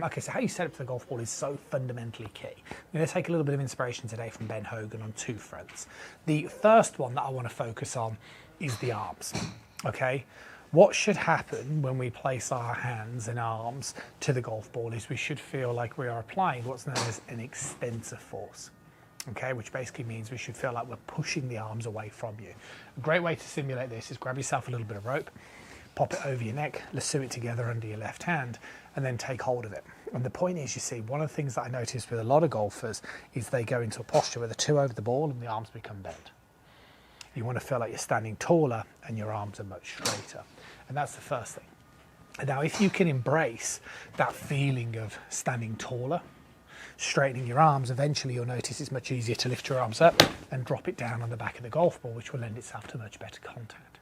Okay, so how you set up for the golf ball is so fundamentally key. I'm going to take a little bit of inspiration today from Ben Hogan on two fronts. The first one that I want to focus on is the arms, okay? What should happen when we place our hands and arms to the golf ball is we should feel like we are applying what's known as an extensor force, okay? Which basically means we should feel like we're pushing the arms away from you. A great way to simulate this is grab yourself a little bit of rope, pop it over your neck, lasso it together under your left hand, and then take hold of it. And the point is, you see, one of the things that I notice with a lot of golfers is they go into a posture where they're too over the ball and the arms become bent. You want to feel like you're standing taller and your arms are much straighter. And that's the first thing. And now, if you can embrace that feeling of standing taller, straightening your arms, eventually you'll notice it's much easier to lift your arms up and drop it down on the back of the golf ball, which will lend itself to much better contact.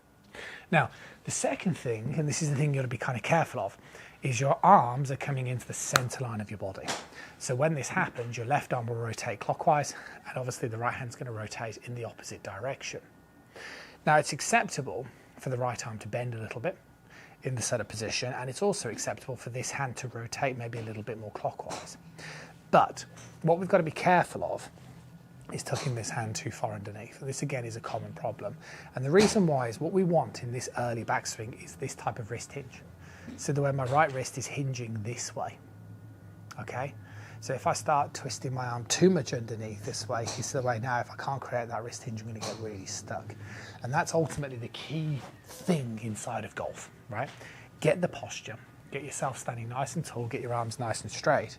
Now, the second thing, and this is the thing you've got to be kind of careful of, is your arms are coming into the center line of your body. So when this happens, your left arm will rotate clockwise, and obviously the right hand's going to rotate in the opposite direction. Now, it's acceptable for the right arm to bend a little bit in the setup position, and it's also acceptable for this hand to rotate maybe a little bit more clockwise. But what we've got to be careful of is tucking this hand too far underneath. This again is a common problem. And the reason why is what we want in this early backswing is this type of wrist hinge. So the way my right wrist is hinging this way, okay? So if I start twisting my arm too much underneath this way, you see the way now, if I can't create that wrist hinge, I'm gonna get really stuck. And that's ultimately the key thing inside of golf, right? Get the posture, get yourself standing nice and tall, get your arms nice and straight.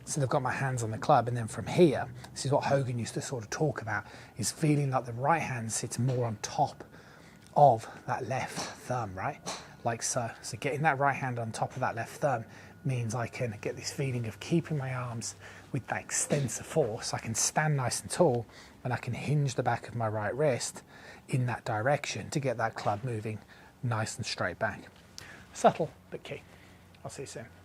So they've got my hands on the club, and then from here, this is what Hogan used to sort of talk about, is feeling like the right hand sits more on top of that left thumb, right? Like so. So getting that right hand on top of that left thumb means I can get this feeling of keeping my arms with that extensor force. I can stand nice and tall, and I can hinge the back of my right wrist in that direction to get that club moving nice and straight back. Subtle, but key. I'll see you soon.